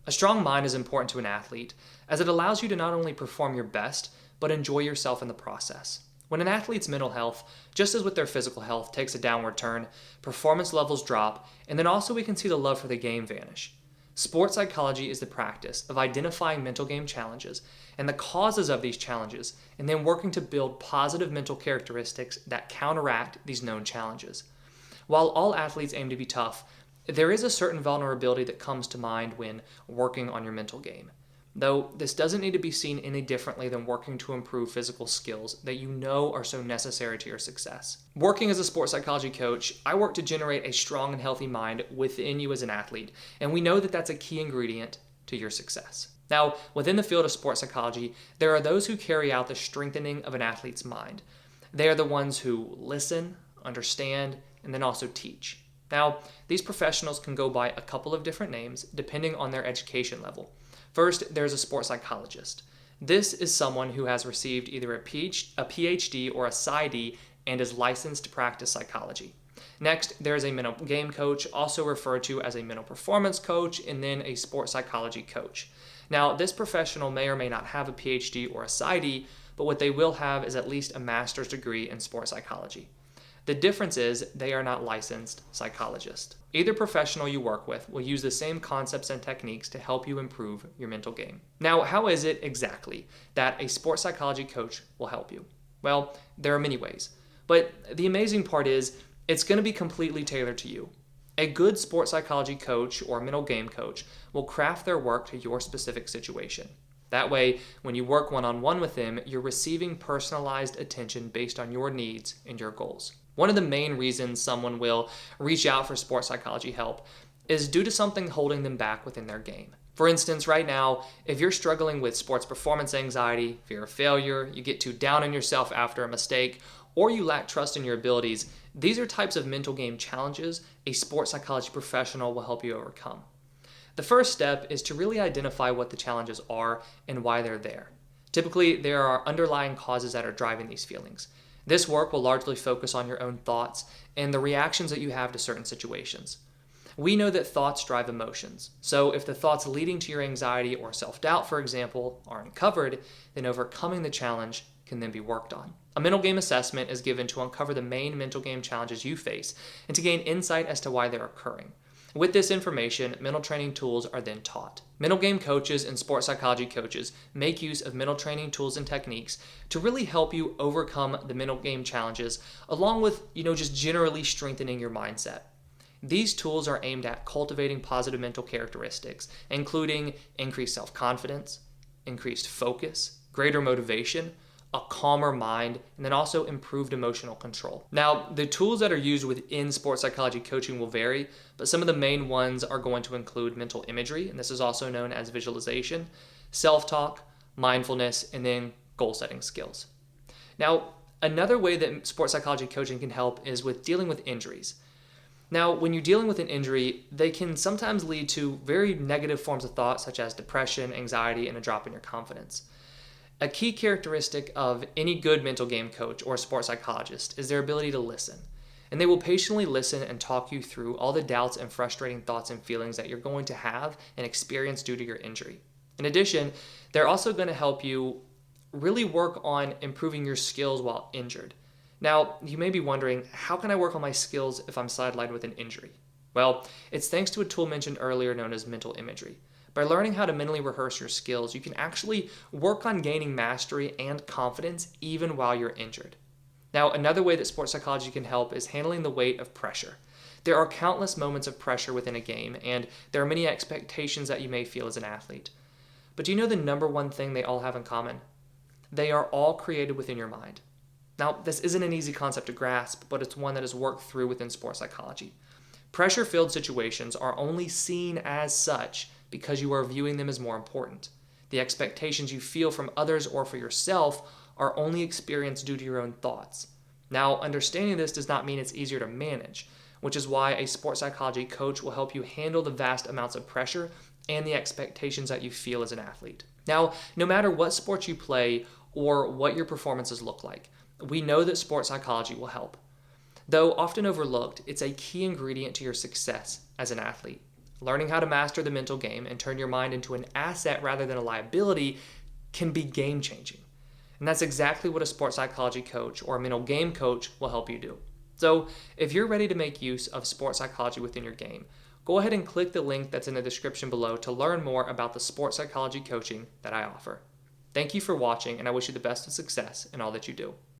A strong mind is important to an athlete as it allows you to not only perform your best, but enjoy yourself in the process. When an athlete's mental health, just as with their physical health, takes a downward turn, performance levels drop, and then also we can see the love for the game vanish. Sports psychology is the practice of identifying mental game challenges and the causes of these challenges, and then working to build positive mental characteristics that counteract these known challenges. While all athletes aim to be tough, there is a certain vulnerability that comes to mind when working on your mental game. Though this doesn't need to be seen any differently than working to improve physical skills that you know are so necessary to your success. Working as a sports psychology coach, I work to generate a strong and healthy mind within you as an athlete, and we know that that's a key ingredient to your success. Now, within the field of sports psychology, there are those who carry out the strengthening of an athlete's mind. They are the ones who listen, understand, and then also teach. Now, these professionals can go by a couple of different names depending on their education level. First, there's a sports psychologist. This is someone who has received either a PhD or a PsyD and is licensed to practice psychology. Next, there's a mental game coach, also referred to as a mental performance coach, and then a sports psychology coach. Now, this professional may or may not have a PhD or a PsyD, but what they will have is at least a master's degree in sports psychology. The difference is they are not licensed psychologists. Either professional you work with will use the same concepts and techniques to help you improve your mental game. Now, how is it exactly that a sports psychology coach will help you? Well, there are many ways, but the amazing part is it's going to be completely tailored to you. A good sports psychology coach or mental game coach will craft their work to your specific situation. That way, when you work one-on-one with them, you're receiving personalized attention based on your needs and your goals. One of the main reasons someone will reach out for sports psychology help is due to something holding them back within their game. For instance, right now, if you're struggling with sports performance anxiety, fear of failure, you get too down on yourself after a mistake, or you lack trust in your abilities, these are types of mental game challenges a sports psychology professional will help you overcome. The first step is to really identify what the challenges are and why they're there. Typically, there are underlying causes that are driving these feelings. This work will largely focus on your own thoughts and the reactions that you have to certain situations. We know that thoughts drive emotions, so if the thoughts leading to your anxiety or self-doubt, for example, are uncovered, then overcoming the challenge can then be worked on. A mental game assessment is given to uncover the main mental game challenges you face and to gain insight as to why they're occurring. With this information, mental training tools are then taught. Mental game coaches and sports psychology coaches make use of mental training tools and techniques to really help you overcome the mental game challenges, along with, just generally strengthening your mindset. These tools are aimed at cultivating positive mental characteristics, including increased self-confidence, increased focus, greater motivation, a calmer mind, and then also improved emotional control. Now, the tools that are used within sports psychology coaching will vary, but some of the main ones are going to include mental imagery, and this is also known as visualization, self-talk, mindfulness, and then goal-setting skills. Now, another way that sports psychology coaching can help is with dealing with injuries. Now, when you're dealing with an injury, they can sometimes lead to very negative forms of thought, such as depression, anxiety, and a drop in your confidence. A key characteristic of any good mental game coach or sports psychologist is their ability to listen. And they will patiently listen and talk you through all the doubts and frustrating thoughts and feelings that you're going to have and experience due to your injury. In addition, they're also going to help you really work on improving your skills while injured. Now, you may be wondering, how can I work on my skills if I'm sidelined with an injury? Well, it's thanks to a tool mentioned earlier known as mental imagery. By learning how to mentally rehearse your skills, you can actually work on gaining mastery and confidence even while you're injured. Now, another way that sports psychology can help is handling the weight of pressure. There are countless moments of pressure within a game, and there are many expectations that you may feel as an athlete. But do you know the number one thing they all have in common? They are all created within your mind. Now, this isn't an easy concept to grasp, but it's one that is worked through within sports psychology. Pressure-filled situations are only seen as such because you are viewing them as more important. The expectations you feel from others or for yourself are only experienced due to your own thoughts. Now, understanding this does not mean it's easier to manage, which is why a sports psychology coach will help you handle the vast amounts of pressure and the expectations that you feel as an athlete. Now, no matter what sports you play or what your performances look like, we know that sports psychology will help. Though often overlooked, it's a key ingredient to your success as an athlete. Learning how to master the mental game and turn your mind into an asset rather than a liability can be game changing. And that's exactly what a sports psychology coach or a mental game coach will help you do. So, if you're ready to make use of sports psychology within your game, go ahead and click the link that's in the description below to learn more about the sports psychology coaching that I offer. Thank you for watching, and I wish you the best of success in all that you do.